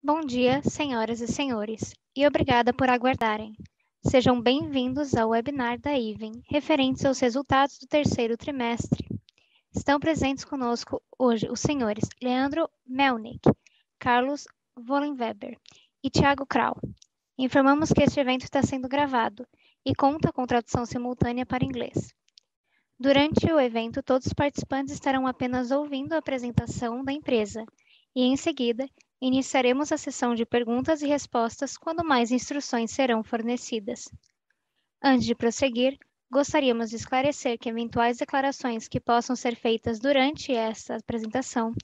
Bom dia, senhoras e senhores, e obrigada por aguardarem. Sejam bem-vindos ao webinar da Iven, referentes aos resultados do terceiro trimestre. Estão presentes conosco hoje os senhores Leandro Melnick, Carlos Vollenweber e Thiago Krau. Informamos que este evento está sendo gravado e conta com tradução simultânea para inglês. Durante o evento, todos os participantes estarão apenas ouvindo a apresentação da empresa e, em seguida, iniciaremos a sessão de perguntas e respostas quando mais instruções serão fornecidas. Antes de prosseguir, gostaríamos de esclarecer que eventuais declarações que possam ser feitas durante esta apresentação,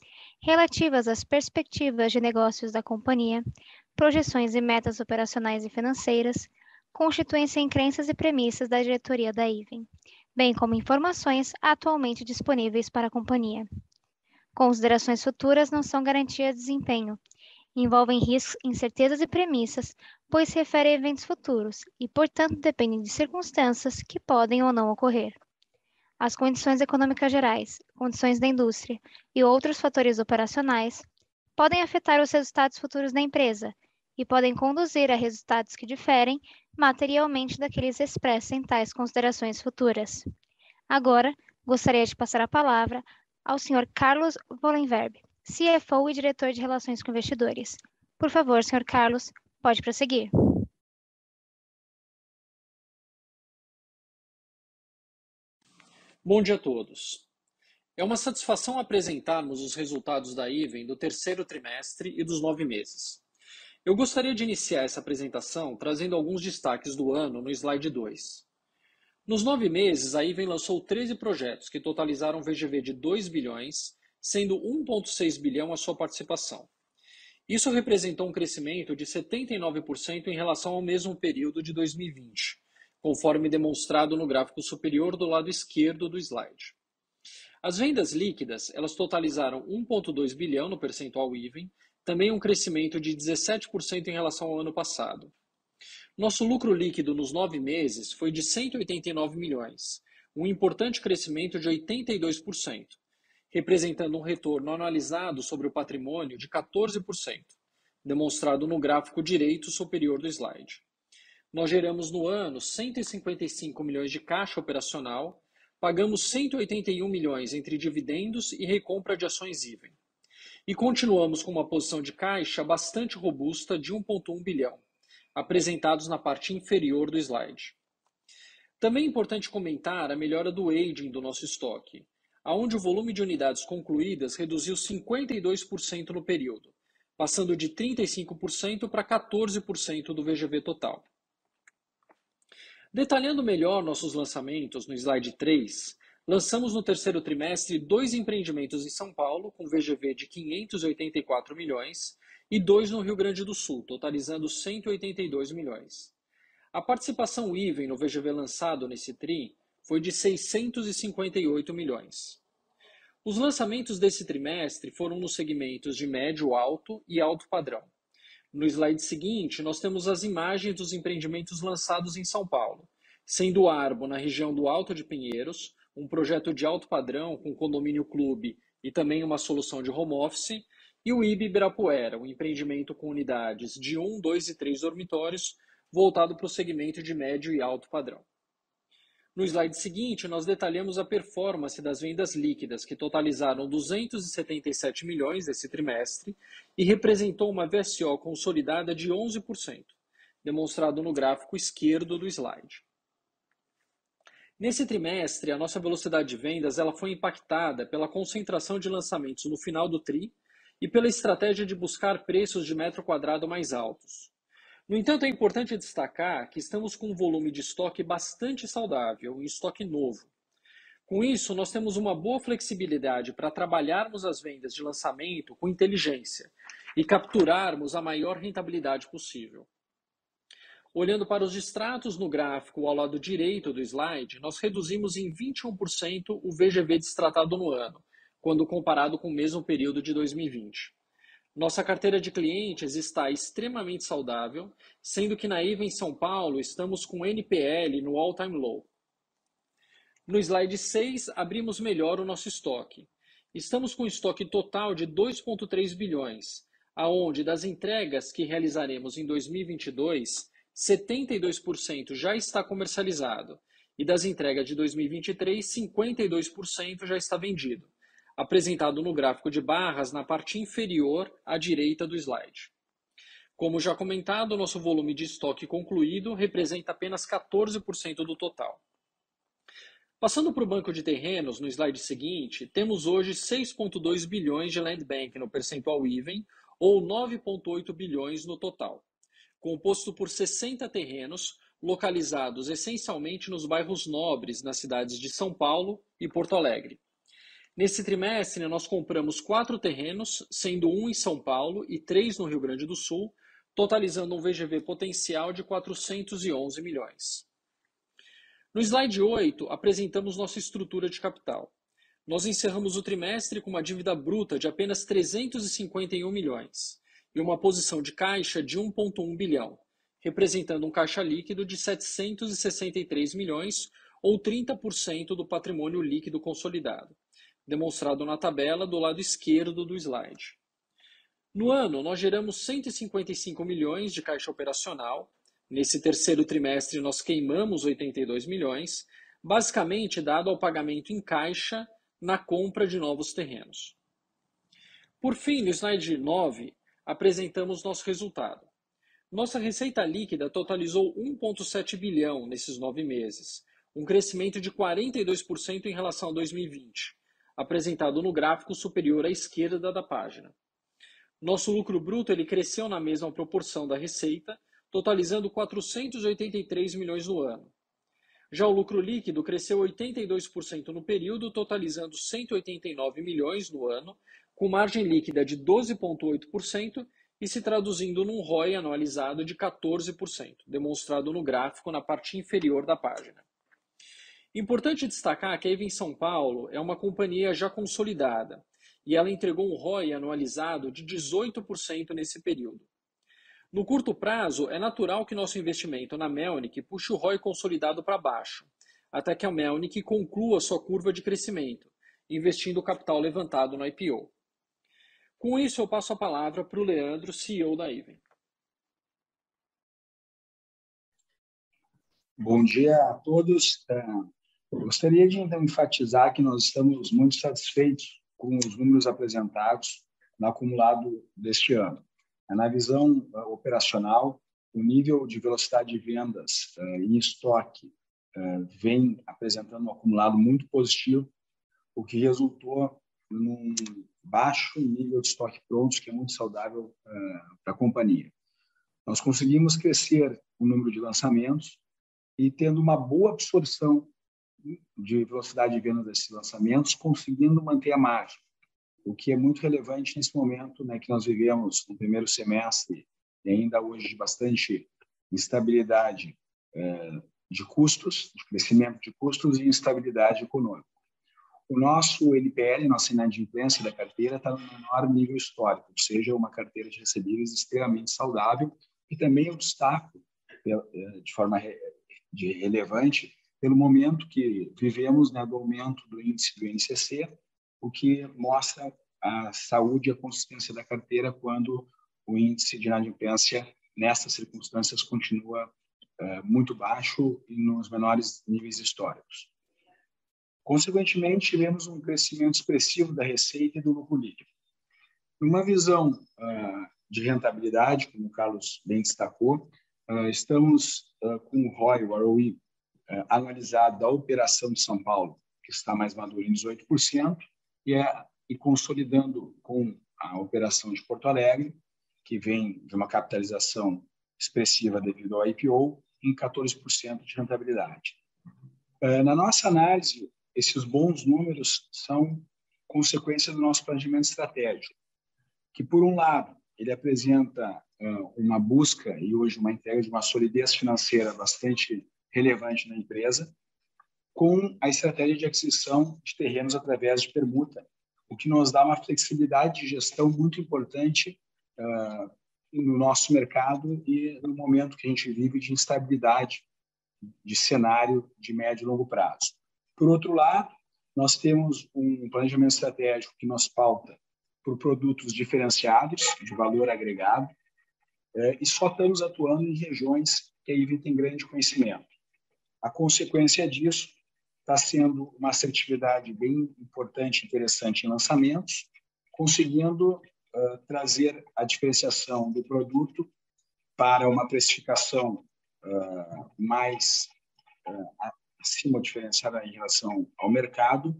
relativas às perspectivas de negócios da companhia, projeções e metas operacionais e financeiras, constituem-se em crenças e premissas da diretoria da Iven, bem como informações atualmente disponíveis para a companhia. Considerações futuras não são garantia de desempenho, envolvem riscos, incertezas e premissas, pois se referem a eventos futuros e, portanto, dependem de circunstâncias que podem ou não ocorrer. As condições econômicas gerais, condições da indústria e outros fatores operacionais podem afetar os resultados futuros da empresa e podem conduzir a resultados que diferem materialmente daqueles expressos em tais considerações futuras. Agora, gostaria de passar a palavra ao Sr. Carlos Vollenweber, CFO e Diretor de Relações com Investidores. Por favor, Sr. Carlos, pode prosseguir. Bom dia a todos. É uma satisfação apresentarmos os resultados da Iven do terceiro trimestre e dos 9 meses. Eu gostaria de iniciar essa apresentação trazendo alguns destaques do ano no slide 2. Nos 9 meses, a Iven lançou 13 projetos que totalizaram VGV de 2 bilhões, sendo 1,6 bilhão a sua participação. Isso representou um crescimento de 79% em relação ao mesmo período de 2020, conforme demonstrado no gráfico superior do lado esquerdo do slide. As vendas líquidas, elas totalizaram 1,2 bilhão no percentual Iven, também um crescimento de 17% em relação ao ano passado. Nosso lucro líquido nos 9 meses foi de 189 milhões, um importante crescimento de 82%, representando um retorno anualizado sobre o patrimônio de 14%, demonstrado no gráfico direito superior do slide. Nós geramos no ano 155 milhões de caixa operacional, pagamos 181 milhões entre dividendos e recompra de ações Iven. E continuamos com uma posição de caixa bastante robusta de 1,1 bilhão, apresentados na parte inferior do slide. Também é importante comentar a melhora do aging do nosso estoque, onde o volume de unidades concluídas reduziu 52% no período, passando de 35% para 14% do VGV total. Detalhando melhor nossos lançamentos, no slide 3, lançamos no terceiro trimestre 2 empreendimentos em São Paulo, com VGV de 584 milhões, e 2 no Rio Grande do Sul, totalizando 182 milhões. A participação Iven no VGV lançado nesse TRI foi de 658 milhões. Os lançamentos desse trimestre foram nos segmentos de médio, alto e alto padrão. No slide seguinte, nós temos as imagens dos empreendimentos lançados em São Paulo, sendo o Arbo na região do Alto de Pinheiros, um projeto de alto padrão com condomínio clube e também uma solução de home office, e o IB Ibirapuera, um empreendimento com unidades de 1, 2 e 3 dormitórios, voltado para o segmento de médio e alto padrão. No slide seguinte, nós detalhamos a performance das vendas líquidas, que totalizaram 277 milhões esse trimestre e representou uma VSO consolidada de 11%, demonstrado no gráfico esquerdo do slide. Nesse trimestre, a nossa velocidade de vendas ela foi impactada pela concentração de lançamentos no final do TRI e pela estratégia de buscar preços de metro quadrado mais altos. No entanto, é importante destacar que estamos com um volume de estoque bastante saudável, um estoque novo. Com isso, nós temos uma boa flexibilidade para trabalharmos as vendas de lançamento com inteligência e capturarmos a maior rentabilidade possível. Olhando para os extratos no gráfico ao lado direito do slide, nós reduzimos em 21% o VGV destratado no ano, quando comparado com o mesmo período de 2020. Nossa carteira de clientes está extremamente saudável, sendo que na Iven São Paulo estamos com NPL no all-time low. No slide 6, abrimos melhor o nosso estoque. Estamos com estoque total de 2,3 bilhões, aonde das entregas que realizaremos em 2022, 72% já está comercializado e das entregas de 2023, 52% já está vendido, apresentado no gráfico de barras na parte inferior à direita do slide. Como já comentado, nosso volume de estoque concluído representa apenas 14% do total. Passando para o banco de terrenos, no slide seguinte, temos hoje 6,2 bilhões de land bank no percentual even, ou 9,8 bilhões no total, composto por 60 terrenos localizados essencialmente nos bairros nobres nas cidades de São Paulo e Porto Alegre. Nesse trimestre, nós compramos 4 terrenos, sendo 1 em São Paulo e 3 no Rio Grande do Sul, totalizando um VGV potencial de 411 milhões. No slide 8, apresentamos nossa estrutura de capital. Nós encerramos o trimestre com uma dívida bruta de apenas 351 milhões e uma posição de caixa de 1,1 bilhão, representando um caixa líquido de 763 milhões ou 30% do patrimônio líquido consolidado, demonstrado na tabela do lado esquerdo do slide. No ano, nós geramos 155 milhões de caixa operacional. Nesse terceiro trimestre, nós queimamos 82 milhões, basicamente dado ao pagamento em caixa na compra de novos terrenos. Por fim, no slide 9, apresentamos nosso resultado. Nossa receita líquida totalizou 1,7 bilhão nesses 9 meses, um crescimento de 42% em relação a 2020, apresentado no gráfico superior à esquerda da página. Nosso lucro bruto ele cresceu na mesma proporção da receita, totalizando 483 milhões no ano. Já o lucro líquido cresceu 82% no período, totalizando 189 milhões no ano, com margem líquida de 12,8% e se traduzindo num ROI anualizado de 14%, demonstrado no gráfico na parte inferior da página. Importante destacar que a Even São Paulo é uma companhia já consolidada e ela entregou um ROI anualizado de 18% nesse período. No curto prazo, é natural que nosso investimento na Melnick puxe o ROI consolidado para baixo, até que a Melnick conclua sua curva de crescimento, investindo o capital levantado no IPO. Com isso, eu passo a palavra para o Leandro, CEO da Even. Bom dia a todos. Eu gostaria de então enfatizar que nós estamos muito satisfeitos com os números apresentados no acumulado deste ano. Na visão operacional, o nível de velocidade de vendas em estoque vem apresentando um acumulado muito positivo, o que resultou num baixo nível de estoque prontos, que é muito saudável para a companhia. Nós conseguimos crescer o número de lançamentos e tendo uma boa absorção de velocidade de venda desses lançamentos, conseguindo manter a margem, o que é muito relevante nesse momento, né, que nós vivemos no primeiro semestre e ainda hoje de bastante instabilidade de custos, de crescimento de custos e instabilidade econômica. O nosso NPL, nossa inadimplência da carteira, está no menor nível histórico, ou seja, uma carteira de recebíveis extremamente saudável, e também eu destaco de forma relevante pelo momento que vivemos, né, do aumento do índice do INCC, o que mostra a saúde e a consistência da carteira quando o índice de inadimplência nessas circunstâncias continua muito baixo e nos menores níveis históricos. Consequentemente, tivemos um crescimento expressivo da receita e do lucro líquido. Numa visão de rentabilidade, como o Carlos bem destacou, estamos com o ROI, o ROE, anualizado da operação de São Paulo, que está mais maduro em 18%, e consolidando com a operação de Porto Alegre, que vem de uma capitalização expressiva devido ao IPO, em 14% de rentabilidade. Na nossa análise, esses bons números são consequência do nosso planejamento estratégico, que, por um lado, ele apresenta uma busca e hoje uma entrega de uma solidez financeira bastante relevante na empresa, com a estratégia de aquisição de terrenos através de permuta, o que nos dá uma flexibilidade de gestão muito importante no nosso mercado e no momento que a gente vive de instabilidade de cenário de médio e longo prazo. Por outro lado, nós temos um planejamento estratégico que nos pauta por produtos diferenciados, de valor agregado, e só estamos atuando em regiões que a IVEN tem grande conhecimento. A consequência disso está sendo uma assertividade bem importante e interessante em lançamentos, conseguindo trazer a diferenciação do produto para uma precificação mais acima diferenciada em relação ao mercado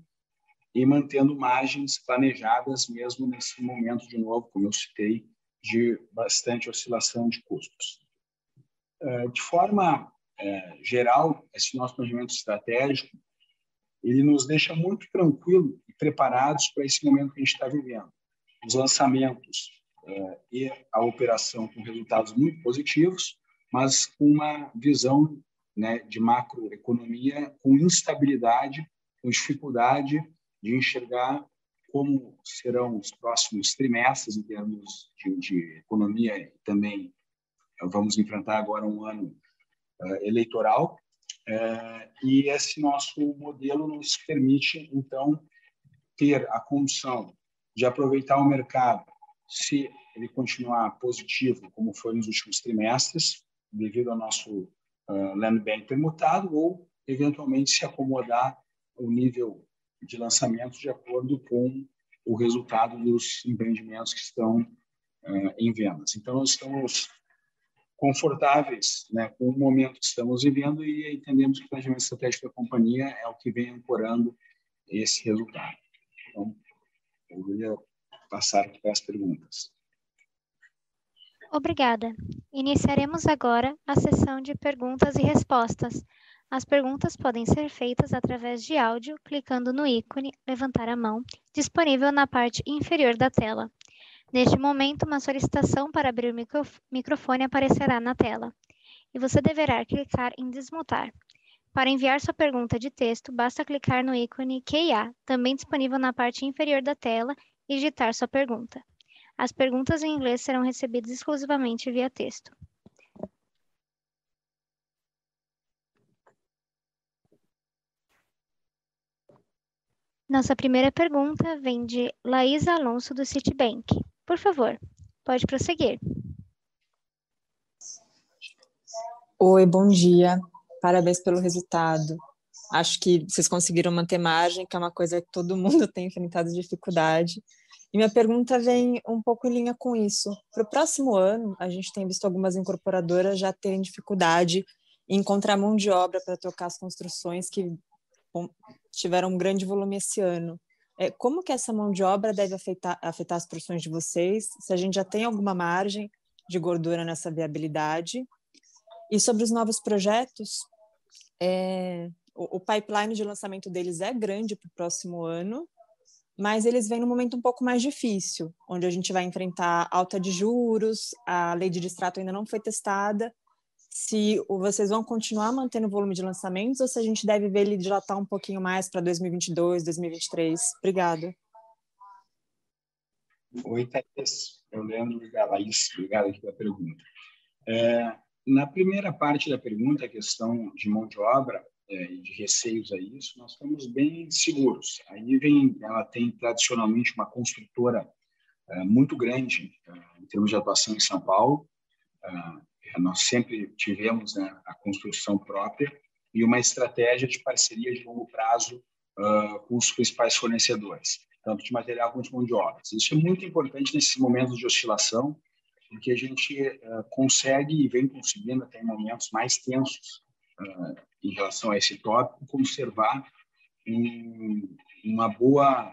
e mantendo margens planejadas mesmo nesse momento, de novo, como eu citei, de bastante oscilação de custos. De forma geral, esse nosso planejamento estratégico ele nos deixa muito tranquilo e preparados para esse momento que a gente está vivendo. Os lançamentos e a operação com resultados muito positivos, mas com uma visão, né, de macroeconomia com instabilidade, com dificuldade de enxergar como serão os próximos trimestres em termos de economia e também vamos enfrentar agora um ano eleitoral e esse nosso modelo nos permite, então, ter a condição de aproveitar o mercado se ele continuar positivo, como foi nos últimos trimestres, devido ao nosso land bank permutado, ou, eventualmente, se acomodar o nível de lançamento de acordo com o resultado dos empreendimentos que estão em vendas. Então, nós estamos confortáveis, né, com o momento que estamos vivendo e entendemos que o planejamento estratégico da companhia é o que vem ancorando esse resultado. Então, eu ia passar aqui para as perguntas. Obrigada. Iniciaremos agora a sessão de perguntas e respostas. As perguntas podem ser feitas através de áudio, clicando no ícone levantar a mão, disponível na parte inferior da tela. Neste momento, uma solicitação para abrir o microfone aparecerá na tela, e você deverá clicar em desmutar. Para enviar sua pergunta de texto, basta clicar no ícone QA, também disponível na parte inferior da tela, e digitar sua pergunta. As perguntas em inglês serão recebidas exclusivamente via texto. Nossa primeira pergunta vem de Laís Alonso, do Citibank. Por favor, pode prosseguir. Oi, bom dia. Parabéns pelo resultado. Acho que vocês conseguiram manter margem, que é uma coisa que todo mundo tem enfrentado dificuldade. E minha pergunta vem um pouco em linha com isso. Para o próximo ano, a gente tem visto algumas incorporadoras já terem dificuldade em encontrar mão de obra para tocar as construções que tiveram um grande volume esse ano. Como que essa mão de obra deve afetar as produções de vocês? Se a gente já tem alguma margem de gordura nessa viabilidade? E sobre os novos projetos, o pipeline de lançamento deles é grande para o próximo ano, mas eles vêm num momento um pouco mais difícil, onde a gente vai enfrentar alta de juros, a lei de distrato ainda não foi testada. Se vocês vão continuar mantendo o volume de lançamentos ou se a gente deve ver ele dilatar um pouquinho mais para 2022, 2023? Obrigada. Oi, Thaís. Eu lembro, Laís, obrigado aqui pela pergunta. Na primeira parte da pergunta, a questão de mão de obra e de receios a isso, nós estamos bem seguros. A IVEN, ela tem tradicionalmente uma construtora muito grande em termos de atuação em São Paulo. Nós sempre tivemos, né, a construção própria e uma estratégia de parceria de longo prazo com os principais fornecedores, tanto de material quanto de mão de obra. Isso é muito importante nesses momentos de oscilação, porque a gente consegue e vem conseguindo até em momentos mais tensos em relação a esse tópico, conservar uma boa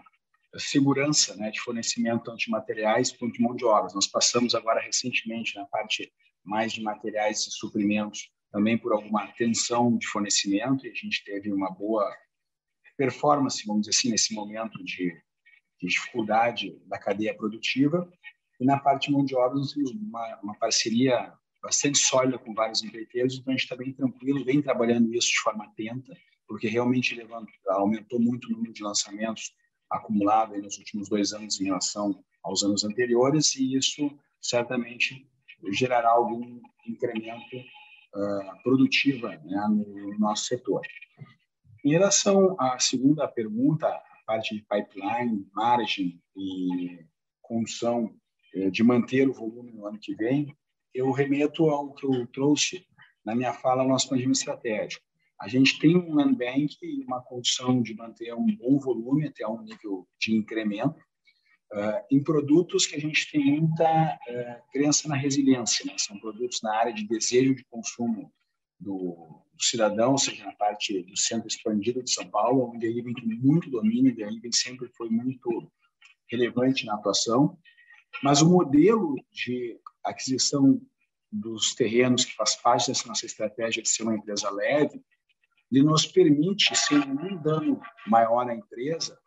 segurança, né, de fornecimento tanto de materiais quanto de mão de obras. Nós passamos agora recentemente na parte mais de materiais e suprimentos também por alguma tensão de fornecimento e a gente teve uma boa performance, vamos dizer assim, nesse momento de dificuldade da cadeia produtiva. E na parte de mão de obra, nós temos uma parceria bastante sólida com vários empreiteiros, então a gente está bem tranquilo, vem trabalhando isso de forma atenta, porque realmente aumentou muito o número de lançamentos acumulado nos últimos 2 anos em relação aos anos anteriores, e isso certamente gerará algum incremento produtivo, né, no nosso setor. Em relação à segunda pergunta, a parte de pipeline, margem e condição de manter o volume no ano que vem, eu remeto ao que eu trouxe na minha fala no nosso planejamento estratégico. A gente tem um land bank e uma condição de manter um bom volume até um nível de incremento em produtos que a gente tem muita crença na resiliência, né? São produtos na área de desejo de consumo do cidadão, ou seja, na parte do centro expandido de São Paulo, onde a Iven tem muito domínio, e a Iven sempre foi muito relevante na atuação. Mas o modelo de aquisição dos terrenos, que faz parte dessa nossa estratégia de ser uma empresa leve, ele nos permite, sem nenhum dano maior à empresa,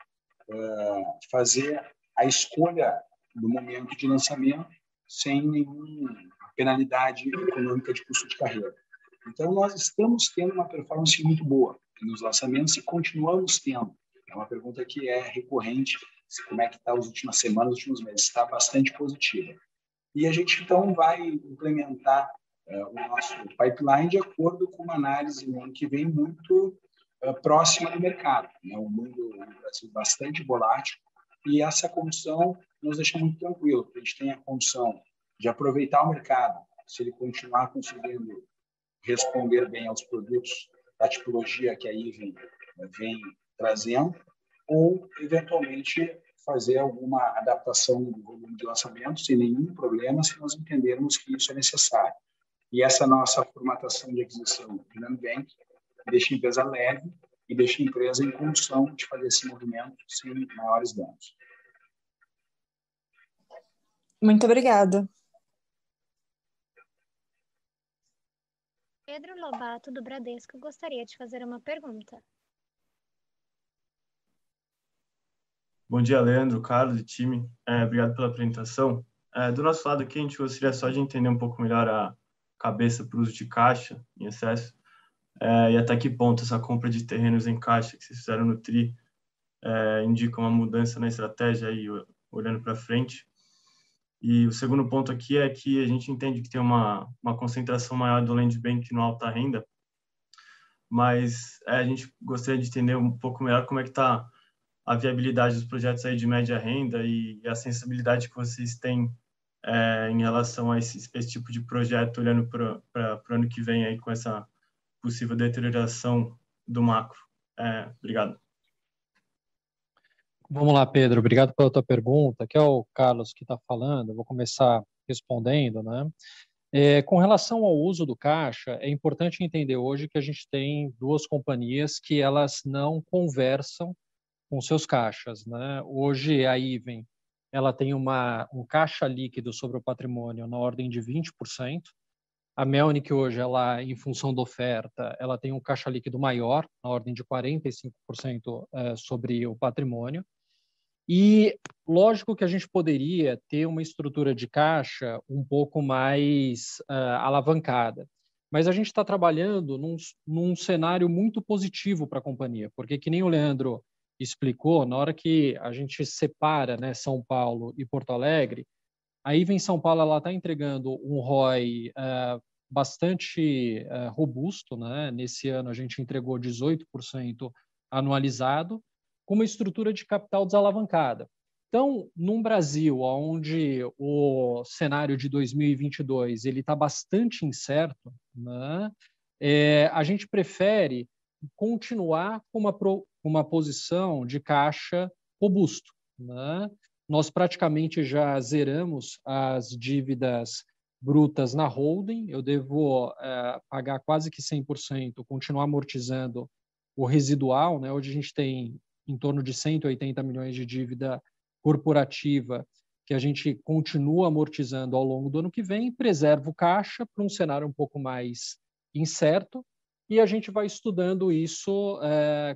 fazer a escolha do momento de lançamento sem nenhuma penalidade econômica de custo de carreira. Então, nós estamos tendo uma performance muito boa nos lançamentos e continuamos tendo. É uma pergunta que é recorrente, como é que está as últimas semanas, os últimos meses. Está bastante positiva. E a gente, então, vai implementar o nosso pipeline de acordo com uma análise no ano que vem muito próxima do mercado. É um mundo no Brasil bastante volátil e essa condição nos deixa muito tranquilo, porque a gente tem a condição de aproveitar o mercado, se ele continuar conseguindo responder bem aos produtos da tipologia que a Iven vem trazendo, ou, eventualmente, fazer alguma adaptação do volume de lançamento sem nenhum problema, se nós entendermos que isso é necessário. E essa nossa formatação de aquisição do land bank deixa a empresa leve e deixa a empresa em condição de fazer esse movimento sem maiores danos. Muito obrigada. Pedro Lobato, do Bradesco, gostaria de fazer uma pergunta. Bom dia, Leandro, Carlos e time. Obrigado pela apresentação. Do nosso lado aqui, a gente gostaria só de entender um pouco melhor a cabeça para o uso de caixa em excesso e até que ponto essa compra de terrenos em caixa que vocês fizeram no TRI indica uma mudança na estratégia aí, olhando para frente. E o segundo ponto aqui é que a gente entende que tem uma concentração maior do land bank no alta renda, mas a gente gostaria de entender um pouco melhor como é que está a viabilidade dos projetos aí de média renda e a sensibilidade que vocês têm em relação a esse tipo de projeto, olhando para o ano que vem aí com essa possível deterioração do macro. Obrigado. Vamos lá, Pedro. Obrigado pela tua pergunta. Aqui é o Carlos que está falando. Eu vou começar respondendo, né? Com relação ao uso do caixa, é importante entender hoje que a gente tem duas companhias que elas não conversam com seus caixas, né? Hoje a Iven, ela tem um caixa líquido sobre o patrimônio na ordem de 20%. A Melnick hoje, ela, em função da oferta, ela tem um caixa líquido maior, na ordem de 45% sobre o patrimônio. E lógico que a gente poderia ter uma estrutura de caixa um pouco mais alavancada, mas a gente está trabalhando num cenário muito positivo para a companhia, porque que nem o Leandro explicou, na hora que a gente separa, né, São Paulo e Porto Alegre, a Iven São Paulo ela está entregando um ROI bastante robusto, né? Nesse ano a gente entregou 18% anualizado, com uma estrutura de capital desalavancada. Então, num Brasil onde o cenário de 2022 ele está bastante incerto, né? A gente prefere continuar com uma posição de caixa robusto, né? Nós praticamente já zeramos as dívidas brutas na holding. Eu devo pagar quase que 100%, continuar amortizando o residual, né? Hoje a gente tem em torno de 180 milhões de dívida corporativa que a gente continua amortizando ao longo do ano que vem, preserva o caixa para um cenário um pouco mais incerto e a gente vai estudando isso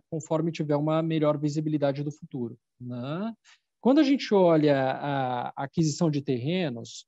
conforme tiver uma melhor visibilidade do futuro, né? Quando a gente olha a aquisição de terrenos,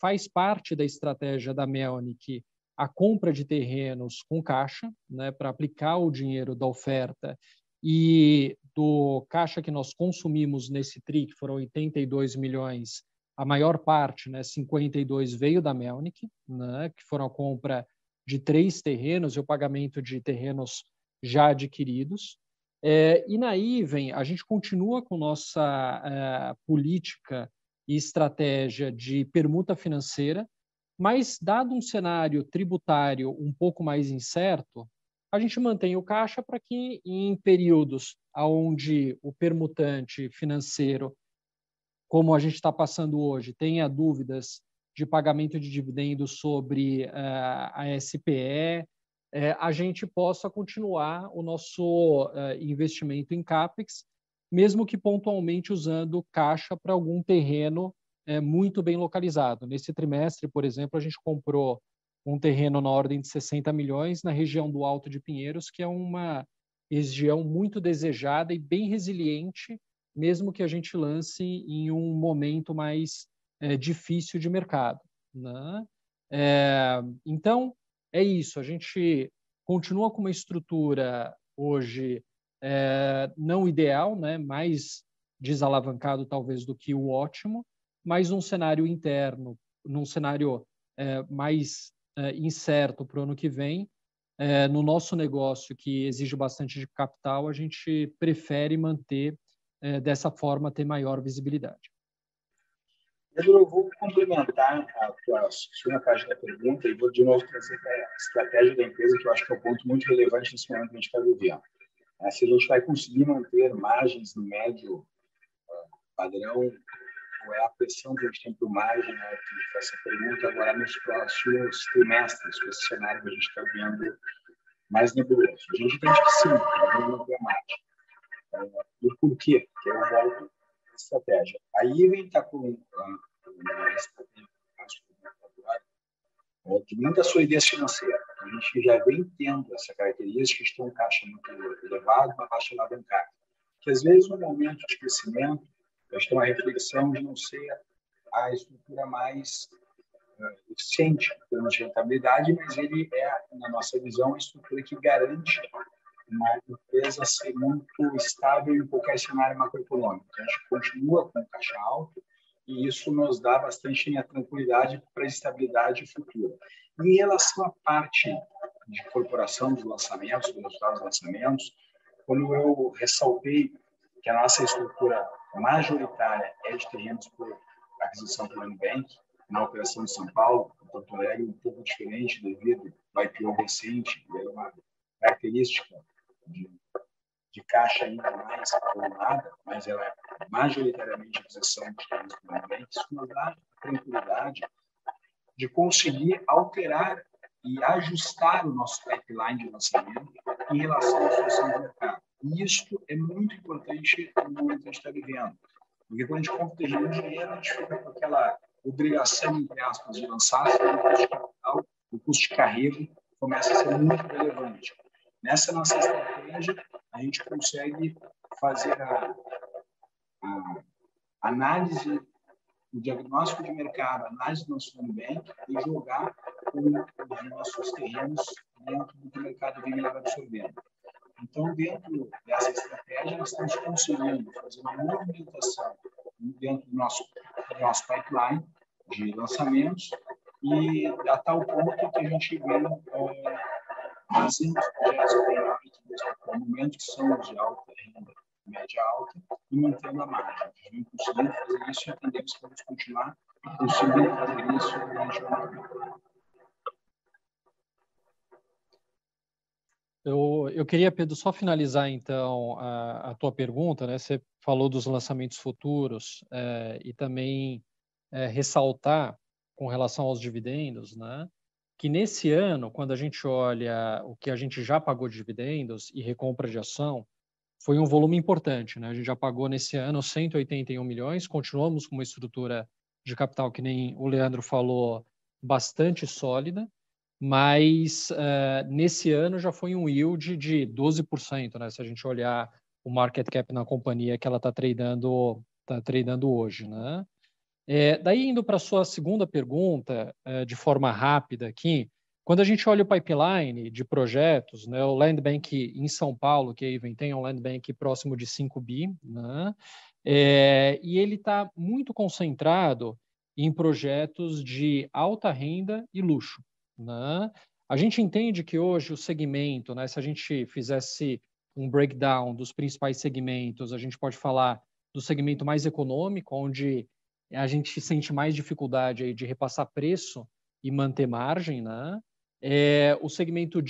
faz parte da estratégia da Melnick a compra de terrenos com caixa, né, para aplicar o dinheiro da oferta e do caixa que nós consumimos nesse TRI, que foram 82 milhões, a maior parte, né, 52, veio da Melnick, né, que foram a compra de 3 terrenos e o pagamento de terrenos já adquiridos. E na Iven, a gente continua com nossa política e estratégia de permuta financeira, mas, dado um cenário tributário um pouco mais incerto, a gente mantém o caixa para que, em períodos onde o permutante financeiro, como a gente está passando hoje, tenha dúvidas de pagamento de dividendos sobre a SPE, a gente possa continuar o nosso investimento em CAPEX, mesmo que pontualmente usando caixa para algum terreno muito bem localizado. Nesse trimestre, por exemplo, a gente comprou um terreno na ordem de 60 milhões na região do Alto de Pinheiros, que é uma região muito desejada e bem resiliente, mesmo que a gente lance em um momento mais difícil de mercado, né? Então, é isso. A gente continua com uma estrutura hoje não ideal, né? Mais desalavancado talvez do que o ótimo, mas um cenário interno, num cenário mais incerto para o ano que vem, no nosso negócio, que exige bastante de capital, a gente prefere manter dessa forma, ter maior visibilidade. Pedro, eu vou complementar a tua segunda parte da pergunta e vou de novo trazer a estratégia da empresa, que eu acho que é um ponto muito relevante nesse momento que a gente está vivendo. Se a gente vai conseguir manter margens no médio padrão, ou é a pressão que a gente tem por margem, né, que a gente faz essa pergunta agora nos próximos trimestres, com esse cenário que a gente está vendo mais nebuloso. A gente entende que sim, vamos manter a margem. E por quê? Porque eu volto à estratégia. A Iven está com uma estratégia de muita solidez financeira. A gente já vem tendo essa característica de ter um caixa muito elevado, uma taxa alavancada. Que às vezes, no momento de crescimento, a gente tem uma reflexão de não ser a estrutura mais eficiente em termos de rentabilidade, mas ele é, na nossa visão, a estrutura que garante uma empresa ser muito estável em qualquer cenário macroeconômico. A gente continua com caixa alto e isso nos dá bastante tranquilidade para a estabilidade futura. Em relação à parte de corporação dos lançamentos, dos resultados dos lançamentos, quando eu ressaltei que a nossa estrutura majoritária é de terrenos por aquisição pelo Land Bank, na operação de São Paulo, Porto Alegre, um pouco diferente devido ao IPO recente, e aí uma característica de caixa ainda mais prolongada, mas ela é majoritariamente aquisição de terrenos pelo Land Bank. Isso nos dá a tranquilidade de conseguir alterar e ajustar o nosso pipeline de lançamento em relação à situação do mercado. E isso é muito importante no momento que a gente está vivendo. Porque quando a gente compra terreno de dinheiro, a gente fica com aquela obrigação, entre aspas, de lançar, o custo de capital, o custo de carrego começa a ser muito relevante. Nessa nossa estratégia, a gente consegue fazer a análise, o diagnóstico de mercado, análise do nosso Land Bank e jogar os nossos terrenos dentro do que o mercado vem absorvendo. Então, dentro dessa estratégia, nós estamos conseguindo fazer uma movimentação dentro do nosso pipeline de lançamentos e a tal ponto que a gente vem fazendo os projetos para momentos que são de alta renda, média alta, e mantendo a margem. A gente vem conseguindo fazer isso e entendemos que vamos continuar conseguindo fazer isso durante o ano. Eu queria, Pedro, só finalizar, então, a tua pergunta, né? Você falou dos lançamentos futuros e também ressaltar, com relação aos dividendos, né? Que nesse ano, quando a gente olha o que a gente já pagou de dividendos e recompra de ação, foi um volume importante, né? A gente já pagou nesse ano 181 milhões, continuamos com uma estrutura de capital, que nem o Leandro falou, bastante sólida, mas nesse ano já foi um yield de 12%, né? Se a gente olhar o market cap na companhia que ela está tradando hoje, né? Daí, indo para a sua segunda pergunta, de forma rápida aqui, quando a gente olha o pipeline de projetos, né, o Land Bank em São Paulo, que aí tem um Land Bank próximo de 5 bi, né, e ele está muito concentrado em projetos de alta renda e luxo, né? A gente entende que hoje o segmento, né, se a gente fizesse um breakdown dos principais segmentos, a gente pode falar do segmento mais econômico, onde a gente sente mais dificuldade aí de repassar preço e manter margem, né? O segmento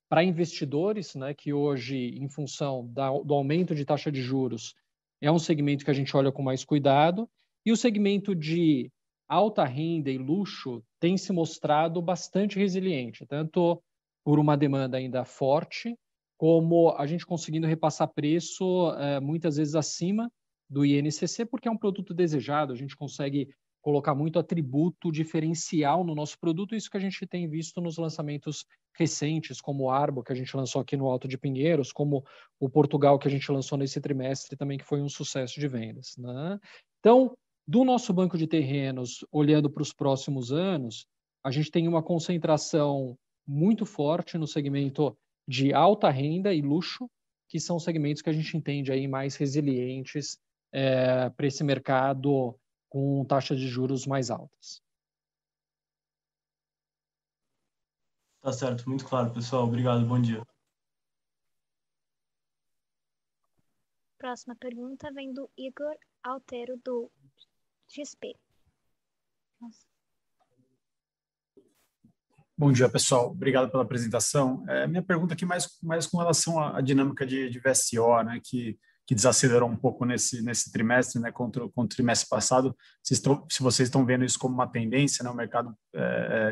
para investidores, né, que hoje, em função do aumento de taxa de juros, é um segmento que a gente olha com mais cuidado, e o segmento de alta renda e luxo tem se mostrado bastante resiliente, tanto por uma demanda ainda forte, como a gente conseguindo repassar preço muitas vezes acima do INCC, porque é um produto desejado, a gente consegue colocar muito atributo diferencial no nosso produto, isso que a gente tem visto nos lançamentos recentes, como o Arbo, que a gente lançou aqui no Alto de Pinheiros, como o Portugal, que a gente lançou nesse trimestre também, que foi um sucesso de vendas, né? Então, do nosso banco de terrenos, olhando para os próximos anos, a gente tem uma concentração muito forte no segmento de alta renda e luxo, que são segmentos que a gente entende aí mais resilientes para esse mercado com taxas de juros mais altas. Tá certo, muito claro, pessoal. Obrigado, bom dia. Próxima pergunta vem do Igor Altero, do XP. Bom dia, pessoal. Obrigado pela apresentação. Minha pergunta aqui mais com relação à dinâmica de VSO, né, que desacelerou um pouco nesse trimestre, né, contra o trimestre passado. Se vocês estão vendo isso como uma tendência, né, o mercado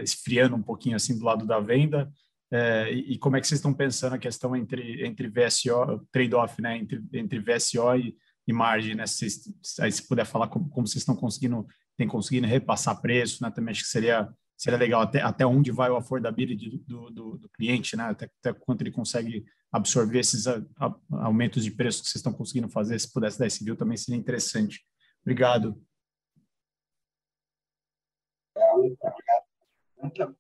esfriando um pouquinho assim do lado da venda, e como é que vocês estão pensando a questão entre VSO, trade-off, né, entre VSO e margem, né? Se puder falar como vocês têm conseguido repassar preço, né? Também acho que seria legal até onde vai o affordability do cliente, né? Até quanto ele consegue absorver esses aumentos de preço que vocês estão conseguindo fazer. Se pudesse dar esse view também seria interessante. Obrigado. Então,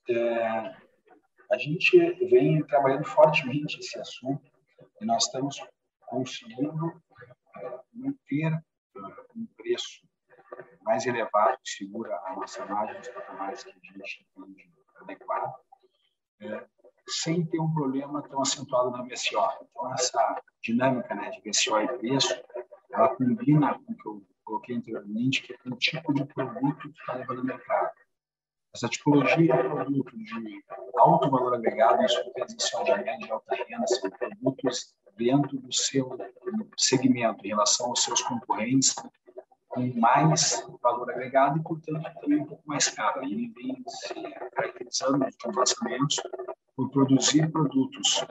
a gente vem trabalhando fortemente esse assunto e nós estamos conseguindo manter um preço mais elevado, que segura a nossa margem dos patamares que a gente entende adequado, sem ter um problema tão acentuado na VSO. Então, essa dinâmica, né, de VSO e preço, ela combina com o que eu coloquei anteriormente, que é o tipo de produto que está levando ao mercado. Essa tipologia de produto de alto valor agregado, isso quer dizer só de média e alta renda, são produtos dentro do seu segmento, em relação aos seus concorrentes, com mais valor agregado e, portanto, também um pouco mais caro. E ele vem se caracterizando nos últimos lançamentos por produzir produtos,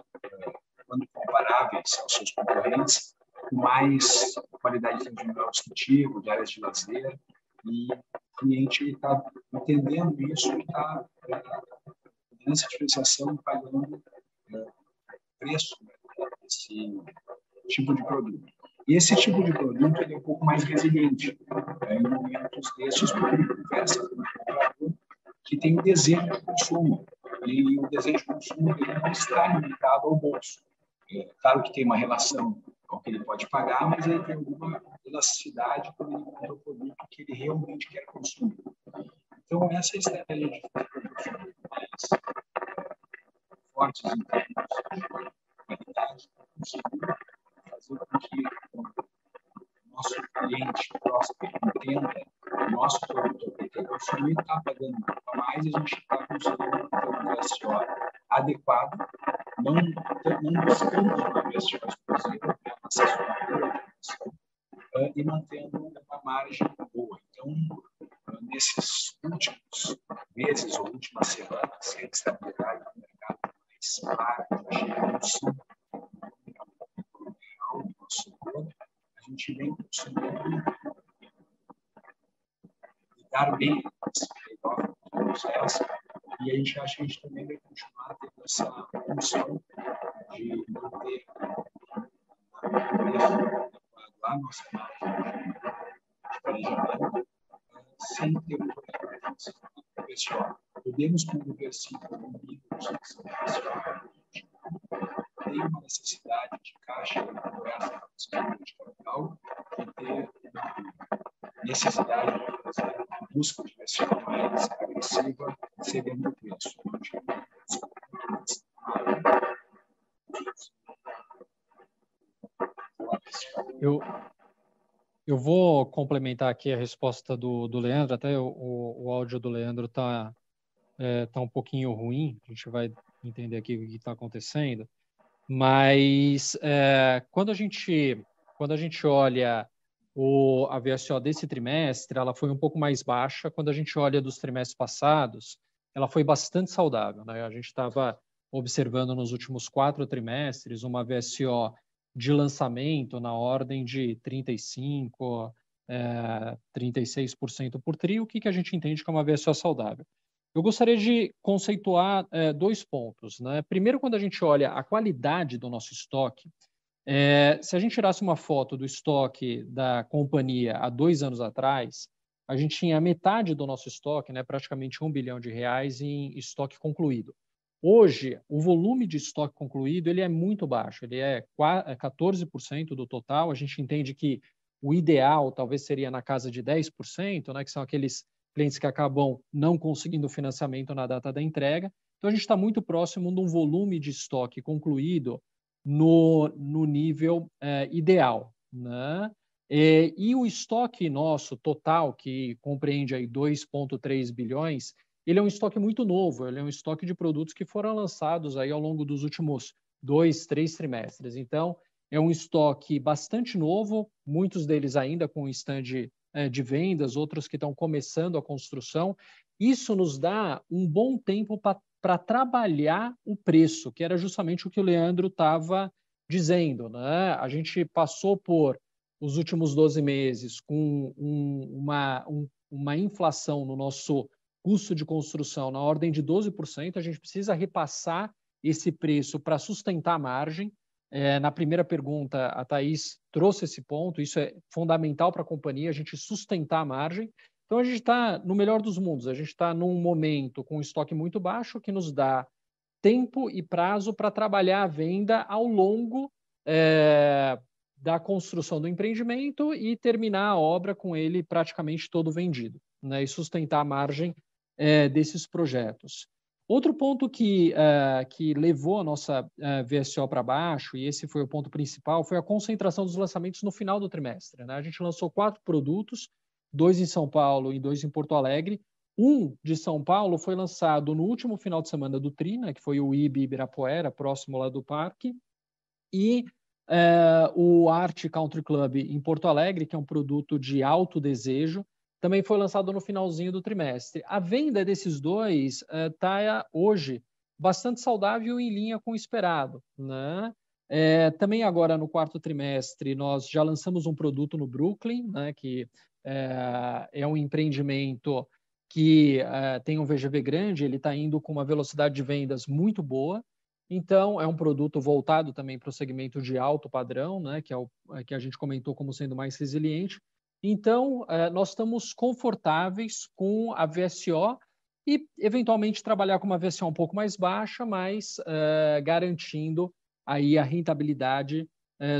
quando comparáveis aos seus concorrentes, com mais qualidade de atendimento distintivo, de áreas de lazer, e o cliente está entendendo isso e está nessa diferenciação pagando preço desse tipo de produto. E esse tipo de produto ele é um pouco mais resiliente. Em momentos desses, porque conversa com o comprador que tem um desejo de consumo. E o desejo de consumo ele não está limitado ao bolso. Claro que tem uma relação com o que ele pode pagar, mas ele tem alguma elasticidade quando ele compra o produto que ele realmente quer consumir. Então, essa é a estratégia de fazer produtos mais fortes em termos de qualidade, conseguir fazer com que o nosso cliente próspero entenda que o nosso produto que ele quer consumir está pagando um pouco a mais e a gente está conseguindo ter um VSO adequado, não buscando uma VSO exclusiva, e mantendo uma margem boa. Então, nesses últimos meses ou últimas semanas, sem estabilidade no mercado mais rápido, de redução do nosso setor, a gente vem conseguindo lidar bem com esse processo e a gente acha que a gente também vai continuar tendo essa função de manter a nossa margem de planejamento sem ter um problema de pessoal. Podemos conversar com amigos que são pessoal, tem uma necessidade de caixa de conversa de capital e ter necessidade de fazer uma busca de pessoal mais agressiva, cedendo o preço. Eu vou complementar aqui a resposta do Leandro, até o áudio do Leandro tá um pouquinho ruim, a gente vai entender aqui o que está acontecendo, mas quando a gente olha a VSO desse trimestre, ela foi um pouco mais baixa. Quando a gente olha dos trimestres passados, ela foi bastante saudável, né? A gente estava observando nos últimos 4 trimestres uma VSO de lançamento na ordem de 35%, 36% por TRI, o que a gente entende que é uma VSO saudável. Eu gostaria de conceituar 2 pontos, né? Primeiro, quando a gente olha a qualidade do nosso estoque, se a gente tirasse uma foto do estoque da companhia há 2 anos atrás, a gente tinha metade do nosso estoque, né, praticamente R$1 bilhão em estoque concluído. Hoje, o volume de estoque concluído ele é muito baixo, ele é 14% do total. A gente entende que o ideal talvez seria na casa de 10%, né, que são aqueles clientes que acabam não conseguindo financiamento na data da entrega. Então, a gente está muito próximo de um volume de estoque concluído no nível ideal, né? E o estoque nosso total, que compreende aí 2,3 bilhões, ele é um estoque muito novo, ele é um estoque de produtos que foram lançados aí ao longo dos últimos 2, 3 trimestres. Então, é um estoque bastante novo, muitos deles ainda com stand de vendas, outros que estão começando a construção. Isso nos dá um bom tempo para trabalhar o preço, que era justamente o que o Leandro estava dizendo, né? A gente passou por os últimos 12 meses com uma inflação no nosso custo de construção na ordem de 12%, a gente precisa repassar esse preço para sustentar a margem. Na primeira pergunta, a Thaís trouxe esse ponto, isso é fundamental para a companhia, a gente sustentar a margem. Então, a gente está no melhor dos mundos, a gente está num momento com estoque muito baixo que nos dá tempo e prazo para trabalhar a venda ao longo da construção do empreendimento e terminar a obra com ele praticamente todo vendido, né? E sustentar a margem desses projetos. Outro ponto que levou a nossa VSO para baixo, e esse foi o ponto principal, foi a concentração dos lançamentos no final do trimestre, né? A gente lançou 4 produtos, 2 em São Paulo e 2 em Porto Alegre. Um de São Paulo foi lançado no último final de semana do TRI, né, que foi o IB Ibirapuera, próximo lá do parque, e o Art Country Club em Porto Alegre, que é um produto de alto desejo, também foi lançado no finalzinho do trimestre. A venda desses dois está hoje bastante saudável e em linha com o esperado, né? Também agora no 4º trimestre nós já lançamos um produto no Brooklyn, né, que é um empreendimento que tem um VGV grande, ele está indo com uma velocidade de vendas muito boa. Então, é um produto voltado também para o segmento de alto padrão, né, que é o que a gente comentou como sendo mais resiliente. Então, nós estamos confortáveis com a VSO e, eventualmente, trabalhar com uma VSO um pouco mais baixa, mas garantindo aí a rentabilidade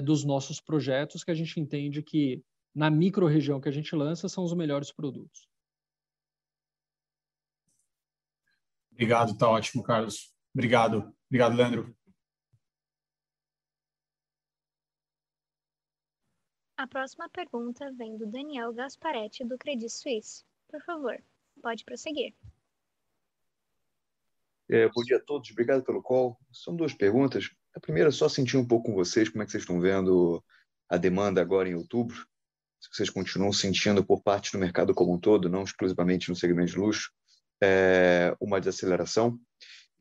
dos nossos projetos, que a gente entende que, na micro-região que a gente lança, são os melhores produtos. Obrigado, tá ótimo, Carlos. Obrigado, Leandro. A próxima pergunta vem do Daniel Gasparetti, do Credit Suisse. Por favor, pode prosseguir. Bom dia a todos, obrigado pelo call. São 2 perguntas. A primeira, só sentir um pouco com vocês, como é que vocês estão vendo a demanda agora em outubro, se vocês continuam sentindo por parte do mercado como um todo, não exclusivamente no segmento de luxo, uma desaceleração.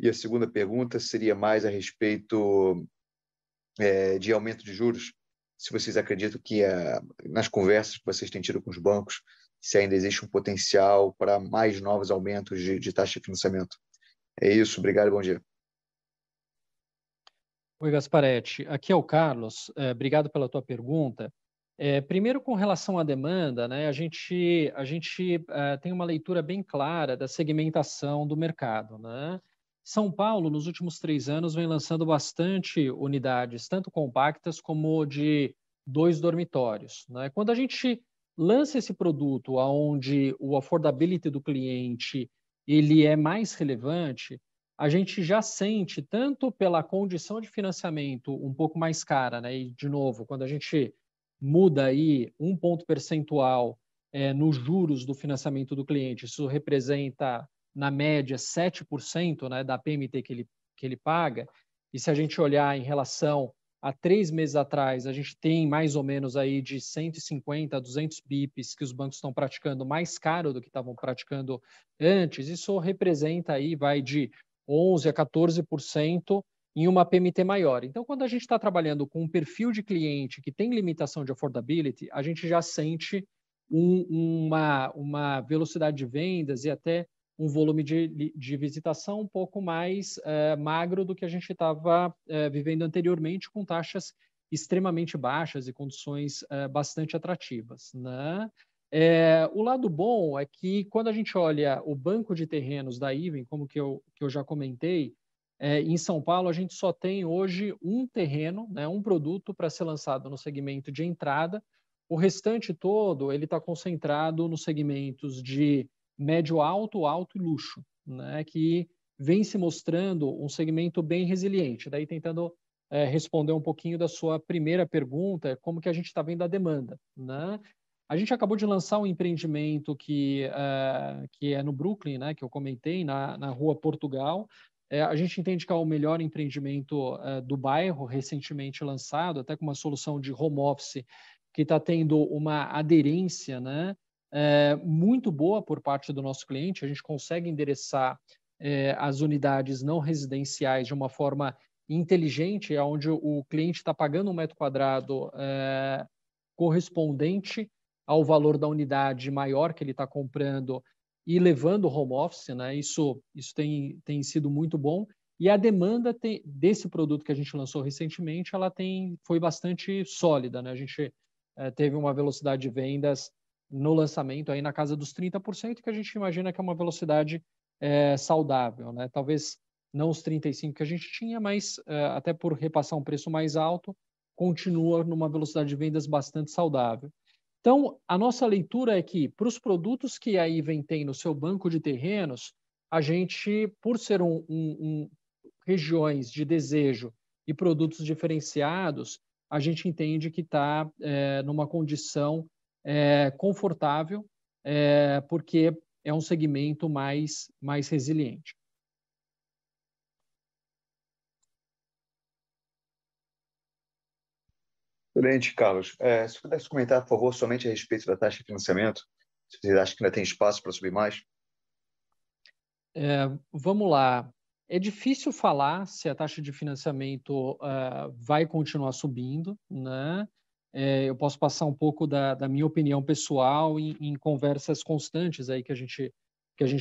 E a segunda pergunta seria mais a respeito de aumento de juros, se vocês acreditam que nas conversas que vocês têm tido com os bancos, se ainda existe um potencial para mais novos aumentos de taxa de financiamento. É isso, obrigado e bom dia. Oi, Gasparetti. Aqui é o Carlos. Obrigado pela tua pergunta. Primeiro, com relação à demanda, né, a gente tem uma leitura bem clara da segmentação do mercado, né? São Paulo, nos últimos 3 anos, vem lançando bastante unidades, tanto compactas como de 2 dormitórios, né? Quando a gente lança esse produto onde o affordability do cliente ele é mais relevante, a gente já sente, tanto pela condição de financiamento um pouco mais cara, né? E, de novo, quando a gente muda aí 1 ponto percentual nos juros do financiamento do cliente, isso representa, na média, 7%, né, da PMT que ele paga. E se a gente olhar em relação a 3 meses atrás, a gente tem mais ou menos aí de 150 a 200 bips que os bancos estão praticando mais caro do que estavam praticando antes. Isso representa aí, vai de 11% a 14% em uma PMT maior. Então, quando a gente está trabalhando com um perfil de cliente que tem limitação de affordability, a gente já sente uma velocidade de vendas e até um volume de visitação um pouco mais magro do que a gente estava vivendo anteriormente, com taxas extremamente baixas e condições bastante atrativas, né? O lado bom é que, quando a gente olha o banco de terrenos da Even, como que eu já comentei, em São Paulo a gente só tem hoje um terreno, né, um produto para ser lançado no segmento de entrada. O restante todo ele está concentrado nos segmentos de médio alto, alto e luxo, né, que vem se mostrando um segmento bem resiliente. Daí, tentando responder um pouquinho da sua primeira pergunta, como que a gente está vendo a demanda, né? A gente acabou de lançar um empreendimento que é no Brooklyn, né, que eu comentei, na Rua Portugal. A gente entende que é o melhor empreendimento do bairro, recentemente lançado, até com uma solução de home office que está tendo uma aderência, né, muito boa por parte do nosso cliente. A gente consegue endereçar as unidades não residenciais de uma forma inteligente, onde o cliente está pagando um metro quadrado correspondente ao valor da unidade maior que ele está comprando e levando o home office, né? Isso tem sido muito bom. E a demanda desse produto que a gente lançou recentemente, foi bastante sólida, né? A gente teve uma velocidade de vendas no lançamento aí na casa dos 30%, que a gente imagina que é uma velocidade saudável, né? Talvez não os 35% que a gente tinha, mas até por repassar um preço mais alto, continua numa velocidade de vendas bastante saudável. Então, a nossa leitura é que, para os produtos que a Even tem no seu banco de terrenos, a gente, por ser regiões de desejo e produtos diferenciados, a gente entende que está numa condição confortável, porque é um segmento mais resiliente. Excelente, Carlos. Se pudesse comentar, por favor, somente a respeito da taxa de financiamento, se você acha que ainda tem espaço para subir mais? Vamos lá. É difícil falar se a taxa de financiamento vai continuar subindo, né? Eu posso passar um pouco da minha opinião pessoal em conversas constantes aí que a gente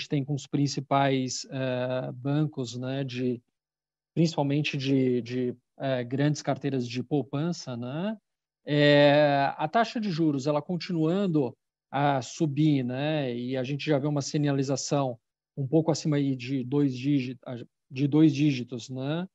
tem com os principais bancos, né? Principalmente de grandes carteiras de poupança, né? A taxa de juros, ela continuando a subir, né? E a gente já vê uma sinalização um pouco acima aí de dois dígitos, né?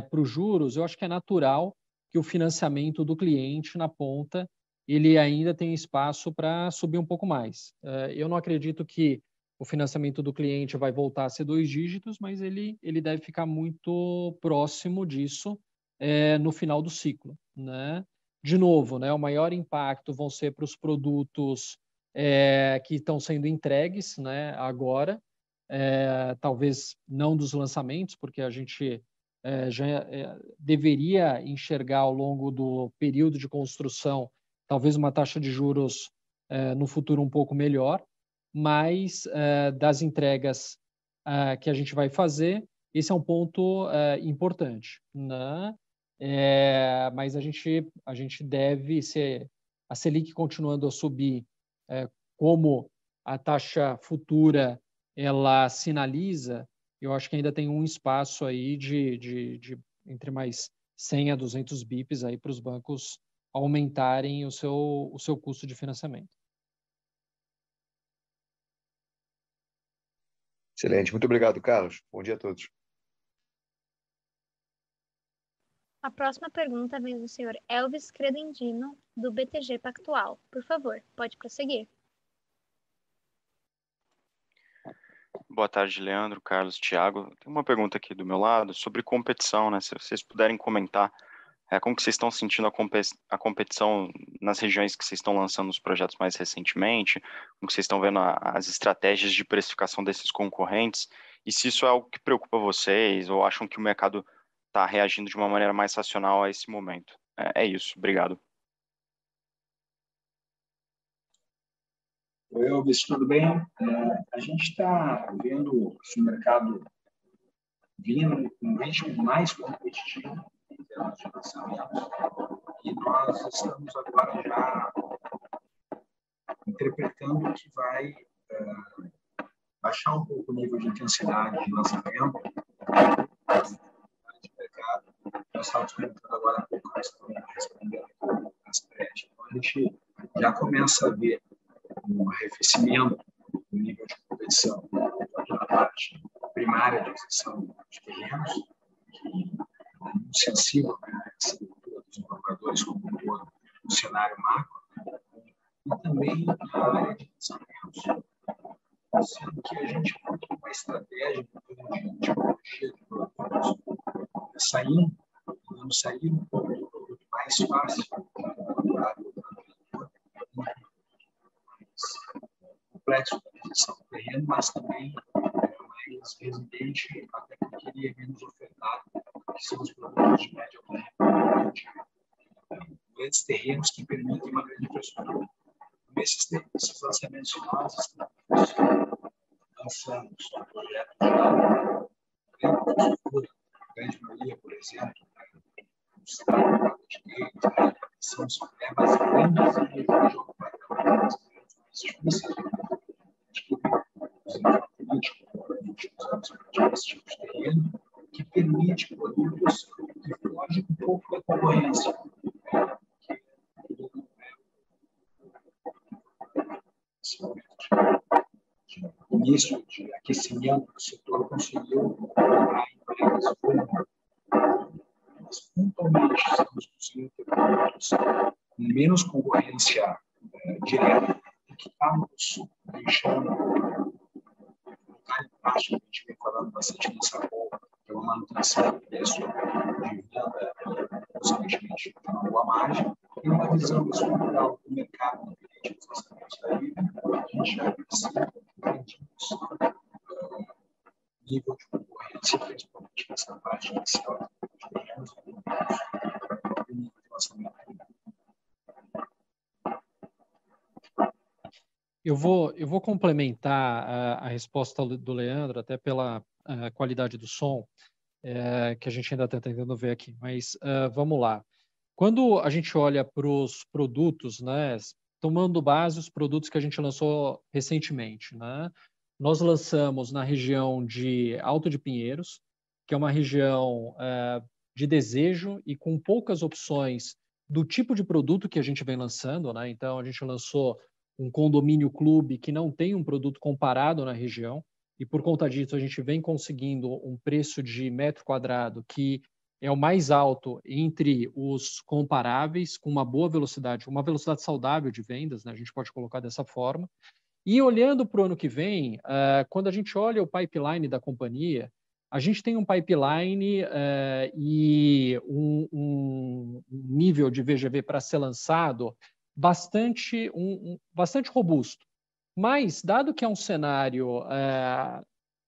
Para os juros, eu acho que é natural que o financiamento do cliente na ponta ele ainda tem espaço para subir um pouco mais. Eu não acredito que o financiamento do cliente vai voltar a ser 2 dígitos, mas ele deve ficar muito próximo disso no final do ciclo, né? De novo, né, o maior impacto vão ser para os produtos que estão sendo entregues, né, agora, talvez não dos lançamentos, porque a gente já deveria enxergar ao longo do período de construção talvez uma taxa de juros no futuro um pouco melhor, mas das entregas que a gente vai fazer, esse é um ponto importante, né? Mas a gente deve ser a Selic continuando a subir, como a taxa futura ela sinaliza. Eu acho que ainda tem um espaço aí de entre mais 100 a 200 bips aí para os bancos aumentarem o seu custo de financiamento. Excelente. Muito obrigado, Carlos. Bom dia a todos. A próxima pergunta vem do senhor Elvis Credendino, do BTG Pactual. Por favor, pode prosseguir. Boa tarde, Leandro, Carlos, Thiago. Tem uma pergunta aqui do meu lado sobre competição, né? Se vocês puderem comentar Como que vocês estão sentindo a competição nas regiões que vocês estão lançando os projetos mais recentemente? Como que vocês estão vendo as estratégias de precificação desses concorrentes? E se isso é algo que preocupa vocês ou acham que o mercado está reagindo de uma maneira mais racional a esse momento? É isso, obrigado. Oi, Elvis, tudo bem? A gente está vendo o mercado vindo com um ritmo mais competitivo em termos de lançamentos, e nós estamos agora já interpretando que vai baixar um pouco o nível de intensidade de lançamento de mercado. Nós estávamos comentando agora há pouco, respondendo as prédios. Então, a gente já começa a ver um arrefecimento do nível de competição, tanto na parte primária de aquisição de terrenos, que é muito sensível a essa cultura dos incorporadores como um todo, no cenário macro, e também na área de lançamentos, sendo que a gente montou uma estratégia de tipologia de produtos, podemos sair um pouco do produto mais fácil, complexo da aquisição do terreno, mas também mais residente, até porque ele é menos ofertado, que são os produtos de média alta, grandes terrenos que permitem uma grande infraestrutura. Esses lançamentos nós estamos lançando um projeto de infraestrutura, grande maioria, por exemplo, no estado de Direito, são verbas grandes e regiões geográficas difíceis esse tipo de terreno, que permite produtos que fogem um pouco da concorrência. Início de aquecimento do setor conseguiu colocar empresas mas pontualmente estamos conseguindo ter produtos com menos concorrência direta e que estamos deixando colocar em prática, a gente vem falando bastante nessa boa, que é uma manutenção do preço de venda, consequentemente, uma boa margem, e uma visão estrutural do mercado, diferente dos lançamentos da IVA, a gente já precisa nível de concorrência, principalmente nessa parte inicial de terrenos e nível de lançamento. Eu vou complementar a resposta do Leandro, até pela qualidade do som, que a gente ainda está tentando ver aqui. Mas vamos lá. Quando a gente olha para os produtos, né, tomando base os produtos que a gente lançou recentemente, né, nós lançamos na região de Alto de Pinheiros, que é uma região de desejo e com poucas opções do tipo de produto que a gente vem lançando, né? Então, a gente lançou um condomínio clube que não tem um produto comparado na região, e por conta disso a gente vem conseguindo um preço de metro quadrado que é o mais alto entre os comparáveis, com uma boa velocidade, uma velocidade saudável de vendas, né? A gente pode colocar dessa forma. E olhando para o ano que vem, quando a gente olha o pipeline da companhia, a gente tem um pipeline e um nível de VGV para ser lançado bastante robusto. Mas, dado que é um cenário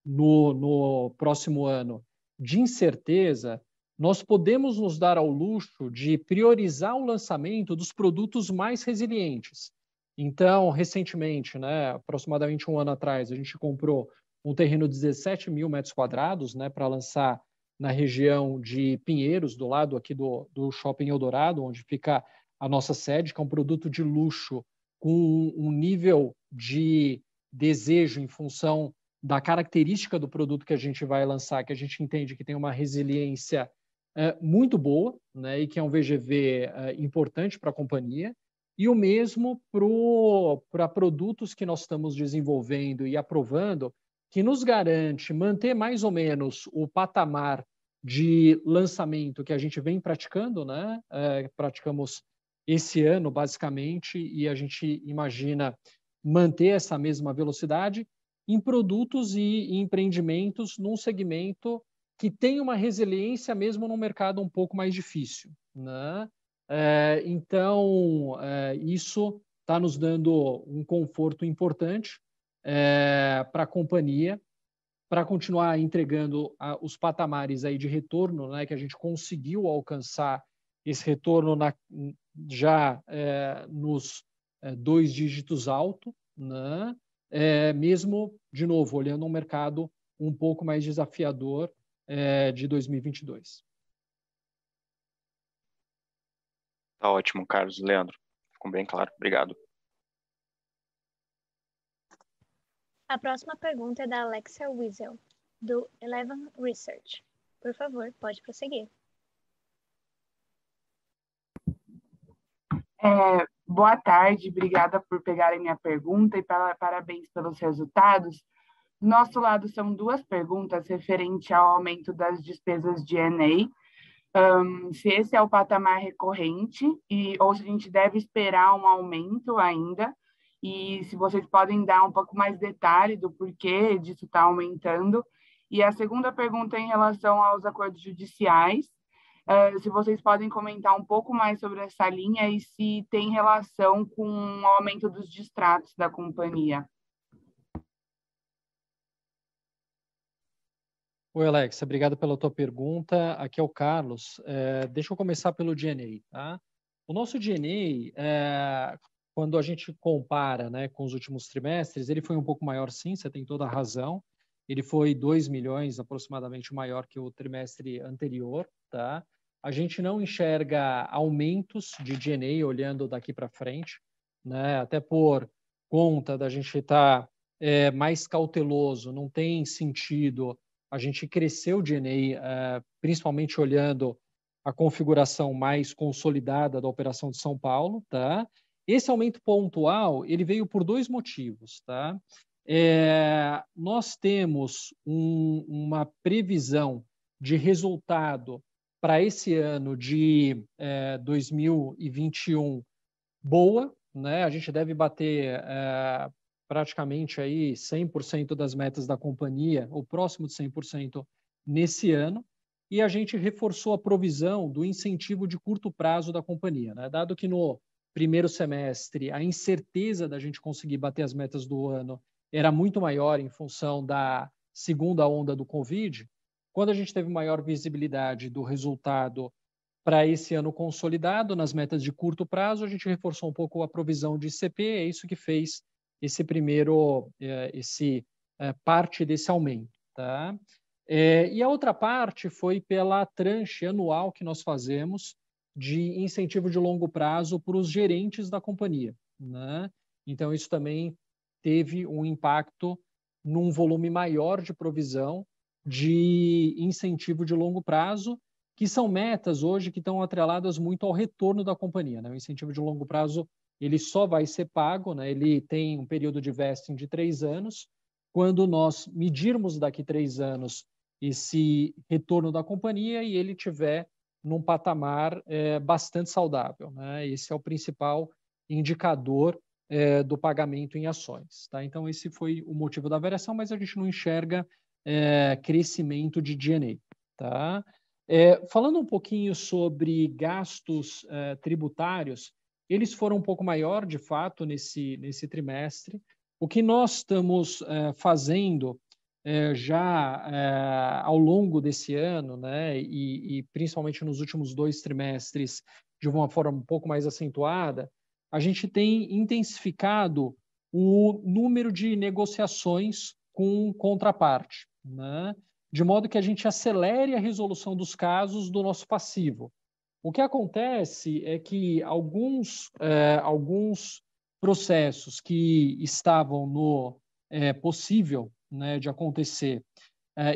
no próximo ano de incerteza, nós podemos nos dar ao luxo de priorizar o lançamento dos produtos mais resilientes. Então, recentemente, né, aproximadamente um ano atrás, a gente comprou um terreno de 17 mil metros quadrados, né, para lançar na região de Pinheiros, do lado aqui do Shopping Eldorado, onde fica a nossa sede, que é um produto de luxo com um nível de desejo em função da característica do produto que a gente vai lançar, que a gente entende que tem uma resiliência muito boa, né, e que é um VGV importante para a companhia. E o mesmo para produtos que nós estamos desenvolvendo e aprovando, que nos garante manter mais ou menos o patamar de lançamento que a gente vem praticando, né? Praticamos esse ano, basicamente, e a gente imagina manter essa mesma velocidade em produtos e empreendimentos num segmento que tem uma resiliência mesmo num mercado um pouco mais difícil, né? Então, isso está nos dando um conforto importante para a companhia, para continuar entregando os patamares aí de retorno, né, que a gente conseguiu alcançar esse retorno já nos 2 dígitos alto, né? Mesmo, de novo, olhando um mercado um pouco mais desafiador de 2022. Tá ótimo, Carlos. Leandro, ficou bem claro. Obrigado. A próxima pergunta é da Alexia Wiesel, do Eleven Research. Por favor, pode prosseguir. Boa tarde, obrigada por pegarem minha pergunta e parabéns pelos resultados. Do nosso lado, são 2 perguntas referente ao aumento das despesas de G&A. Se esse é o patamar recorrente ou se a gente deve esperar um aumento ainda, e se vocês podem dar um pouco mais detalhe do porquê disso está aumentando. E a segunda pergunta é em relação aos acordos judiciais, se vocês podem comentar um pouco mais sobre essa linha e se tem relação com o aumento dos distratos da companhia. Oi, Alex, obrigado pela tua pergunta. Aqui é o Carlos. Deixa eu começar pelo G&A. Tá? O nosso G&A, quando a gente compara, né, com os últimos trimestres, ele foi um pouco maior, sim, você tem toda a razão. Ele foi 2 milhões aproximadamente maior que o trimestre anterior. Tá? A gente não enxerga aumentos de G&A olhando daqui para frente, né? Até por conta da gente estar mais cauteloso, não tem sentido a gente cresceu o G&A, principalmente olhando a configuração mais consolidada da operação de São Paulo. Tá? Esse aumento pontual ele veio por 2 motivos. Tá? Nós temos uma previsão de resultado para esse ano de 2021 boa, né? A gente deve bater praticamente aí 100% das metas da companhia, ou próximo de 100% nesse ano, e a gente reforçou a provisão do incentivo de curto prazo da companhia, né? Dado que no primeiro semestre a incerteza da gente conseguir bater as metas do ano era muito maior em função da segunda onda do Covid, quando a gente teve maior visibilidade do resultado para esse ano consolidado, nas metas de curto prazo, a gente reforçou um pouco a provisão de ICP, é isso que fez parte desse aumento. Tá? E a outra parte foi pela tranche anual que nós fazemos de incentivo de longo prazo para os gerentes da companhia. Né? Então, isso também teve um impacto num volume maior de provisão de incentivo de longo prazo, que são metas hoje que estão atreladas muito ao retorno da companhia. Né? O incentivo de longo prazo ele só vai ser pago, né? Ele tem um período de vesting de 3 anos. Quando nós medirmos daqui 3 anos esse retorno da companhia e ele tiver num patamar bastante saudável. Né? Esse é o principal indicador do pagamento em ações. Tá? Então, esse foi o motivo da variação, mas a gente não enxerga crescimento de G&A. Tá? Falando um pouquinho sobre gastos tributários, eles foram um pouco maior, de fato, nesse trimestre. O que nós estamos fazendo já ao longo desse ano, né, e principalmente nos últimos 2 trimestres, de uma forma um pouco mais acentuada, a gente tem intensificado o número de negociações com contraparte, né, de modo que a gente acelere a resolução dos casos do nosso passivo. O que acontece é que alguns processos que estavam no possível, né, de acontecer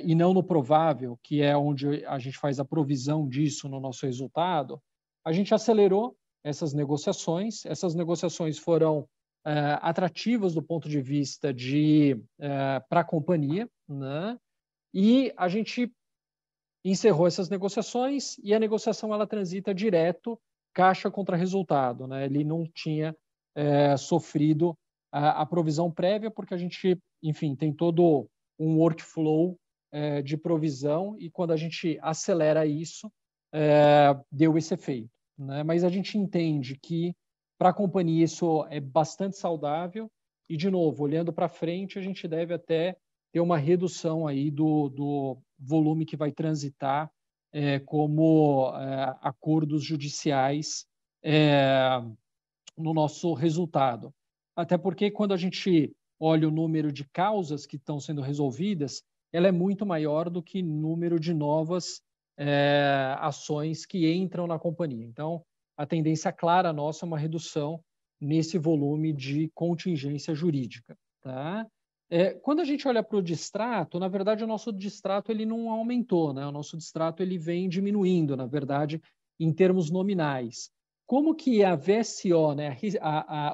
e não no provável, que é onde a gente faz a provisão disso no nosso resultado, a gente acelerou essas negociações. Essas negociações foram atrativas do ponto de vista para a companhia, né? E a gente encerrou essas negociações e a negociação ela transita direto caixa contra resultado, né? Ele não tinha sofrido a provisão prévia porque a gente, enfim, tem todo um workflow de provisão e quando a gente acelera isso, deu esse efeito, né? Mas a gente entende que, para a companhia, isso é bastante saudável e, de novo, olhando para frente, a gente deve até ter uma redução aí do volume que vai transitar como acordos judiciais no nosso resultado. Até porque, quando a gente olha o número de causas que estão sendo resolvidas, ela é muito maior do que o número de novas ações que entram na companhia. Então, a tendência clara nossa é uma redução nesse volume de contingência jurídica. Tá? Quando a gente olha para o distrato, na verdade, o nosso distrato ele não aumentou, né? O nosso distrato ele vem diminuindo, na verdade, em termos nominais. Como que a VSO, né,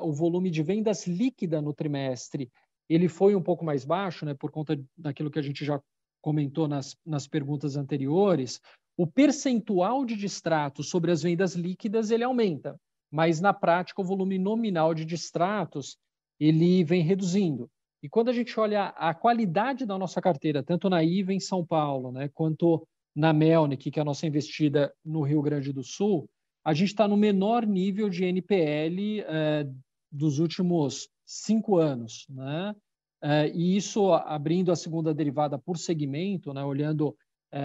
o volume de vendas líquida no trimestre, ele foi um pouco mais baixo, né, por conta daquilo que a gente já comentou nas perguntas anteriores, o percentual de distratos sobre as vendas líquidas ele aumenta, mas na prática o volume nominal de distratos ele vem reduzindo. E quando a gente olha a qualidade da nossa carteira, tanto na IVA em São Paulo, né, quanto na Melnick, que é a nossa investida no Rio Grande do Sul, a gente está no menor nível de NPL dos últimos 5 anos, né? E isso abrindo a segunda derivada por segmento, né? Olhando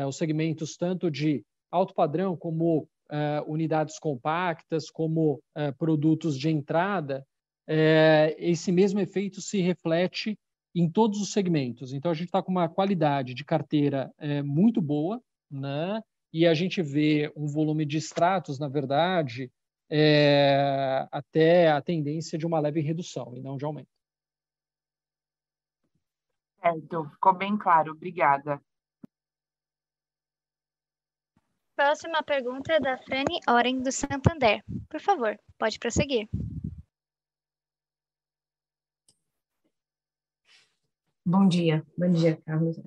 os segmentos tanto de alto padrão como unidades compactas, como produtos de entrada, esse mesmo efeito se reflete em todos os segmentos. Então, a gente está com uma qualidade de carteira muito boa, né? E a gente vê um volume de extratos, na verdade, até a tendência de uma leve redução e não de aumento. Certo, ficou bem claro. Obrigada. Próxima pergunta é da Frane Oren, do Santander. Por favor, pode prosseguir. Bom dia, Carlos.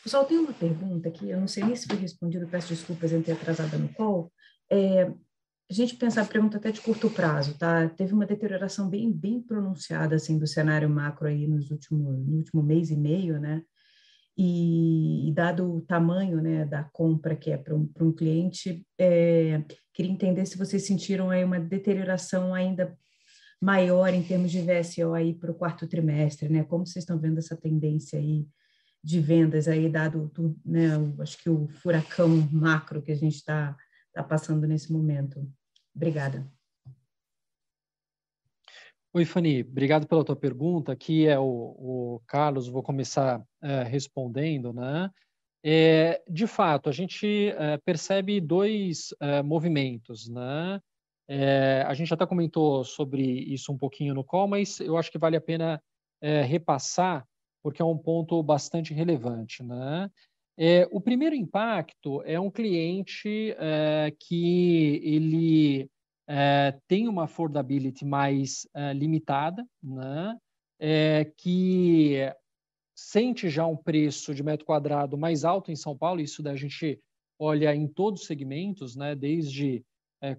Pessoal, tem uma pergunta aqui, eu não sei nem se foi respondido, peço desculpas em ter atrasado no call. A gente pensa a pergunta até de curto prazo, tá? Teve uma deterioração bem pronunciada, assim, do cenário macro aí no último mês e meio, né? E dado o tamanho, né, da compra que é para um cliente, queria entender se vocês sentiram aí uma deterioração ainda maior em termos de VSO aí para o quarto trimestre, né? Como vocês estão vendo essa tendência aí de vendas aí, dado, né, acho que o furacão macro que a gente está passando nesse momento? Obrigada. Oi, Fanny, obrigado pela tua pergunta. Aqui é o Carlos, vou começar respondendo, né? De fato, a gente percebe dois movimentos, né? A gente até comentou sobre isso um pouquinho no call, mas eu acho que vale a pena repassar, porque é um ponto bastante relevante, né? O primeiro impacto é um cliente que ele tem uma affordability mais limitada, né? Que sente já um preço de metro quadrado mais alto em São Paulo, isso daí a gente olha em todos os segmentos, né? Desde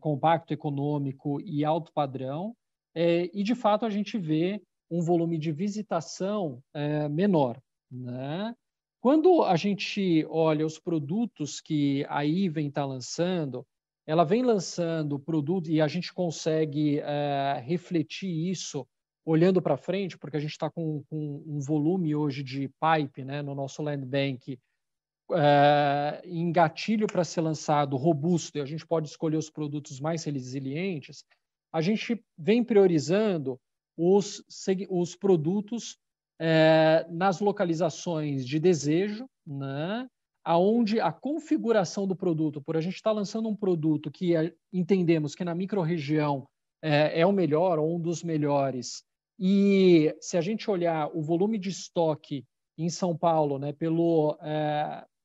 compacto econômico e alto padrão, e de fato a gente vê um volume de visitação menor, né? Quando a gente olha os produtos que a Iven está lançando, ela vem lançando produto e a gente consegue refletir isso olhando para frente, porque a gente está com um volume hoje de pipe, né, no nosso land bank em gatilho para ser lançado robusto, e a gente pode escolher os produtos mais resilientes, a gente vem priorizando os produtos nas localizações de desejo, né? Aonde a configuração do produto, por a gente estar lançando um produto que entendemos que na microrregião é o melhor ou um dos melhores, e se a gente olhar o volume de estoque em São Paulo, né, pelo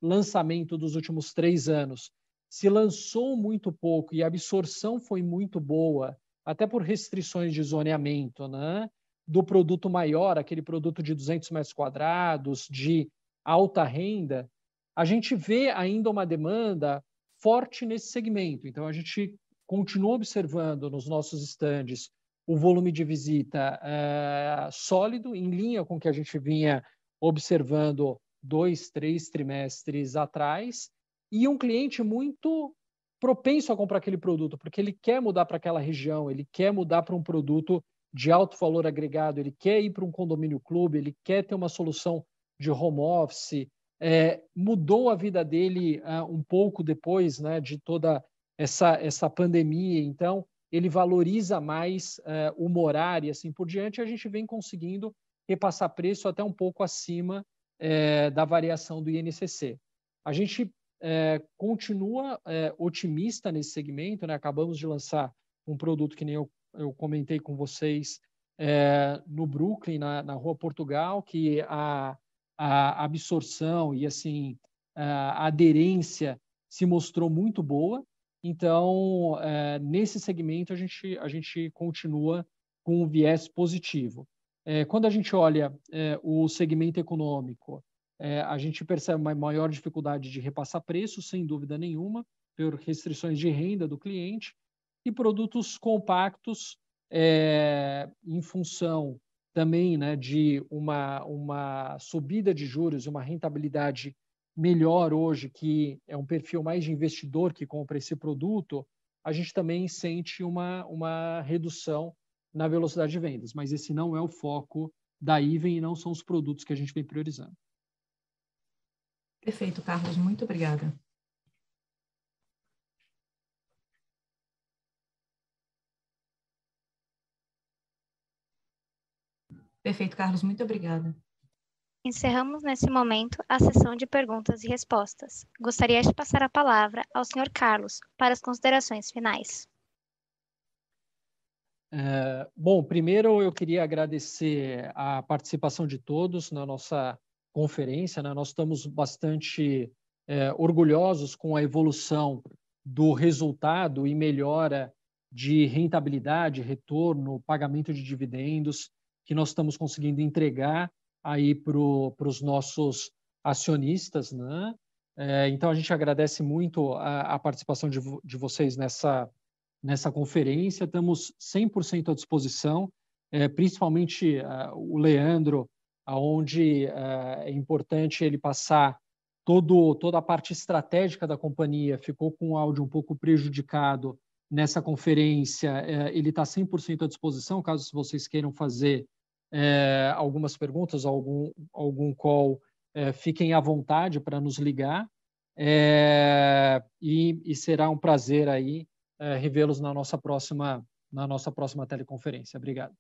lançamento dos últimos 3 anos, se lançou muito pouco e a absorção foi muito boa, até por restrições de zoneamento, né, do produto maior, aquele produto de 200 metros quadrados, de alta renda, a gente vê ainda uma demanda forte nesse segmento. Então, a gente continua observando nos nossos estandes o volume de visita sólido, em linha com o que a gente vinha observando 2, 3 trimestres atrás, e um cliente muito propenso a comprar aquele produto, porque ele quer mudar para aquela região, ele quer mudar para um produto de alto valor agregado, ele quer ir para um condomínio clube, ele quer ter uma solução de home office, mudou a vida dele um pouco depois, né, de toda essa pandemia, então ele valoriza mais o morar e assim por diante, a gente vem conseguindo repassar preço até um pouco acima da variação do INCC. A gente continua otimista nesse segmento, né? Acabamos de lançar um produto que nem eu comentei com vocês no Brooklyn, na Rua Portugal, que a absorção e assim a aderência se mostrou muito boa. Então, nesse segmento, a gente continua com um viés positivo. Quando a gente olha o segmento econômico, a gente percebe uma maior dificuldade de repassar preço, sem dúvida nenhuma, por restrições de renda do cliente, e produtos compactos, em função também, né, de uma subida de juros, uma rentabilidade melhor hoje, que é um perfil mais de investidor que compra esse produto, a gente também sente uma redução na velocidade de vendas, mas esse não é o foco da Even e não são os produtos que a gente vem priorizando. Perfeito, Carlos, muito obrigada. Perfeito, Carlos, muito obrigada. Encerramos nesse momento a sessão de perguntas e respostas. Gostaria de passar a palavra ao Sr. Carlos para as considerações finais. Bom, primeiro eu queria agradecer a participação de todos na nossa conferência, né? Nós estamos bastante orgulhosos com a evolução do resultado e melhora de rentabilidade, retorno, pagamento de dividendos que nós estamos conseguindo entregar aí para os nossos acionistas, né? Então a gente agradece muito a participação de vocês nessa conferência, estamos 100% à disposição, principalmente o Leandro, onde é importante ele passar toda a parte estratégica da companhia, ficou com o áudio um pouco prejudicado nessa conferência, ele está 100% à disposição, caso vocês queiram fazer algumas perguntas, algum call, fiquem à vontade para nos ligar, e será um prazer aí revê-los na nossa próxima teleconferência. Obrigado.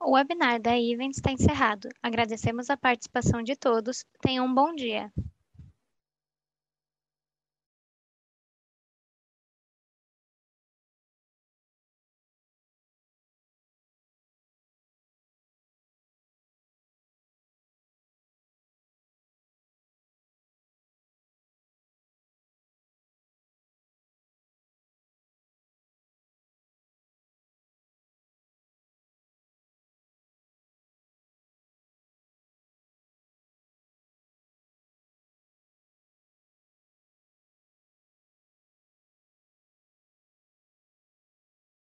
O webinar da Even está encerrado. Agradecemos a participação de todos. Tenham um bom dia.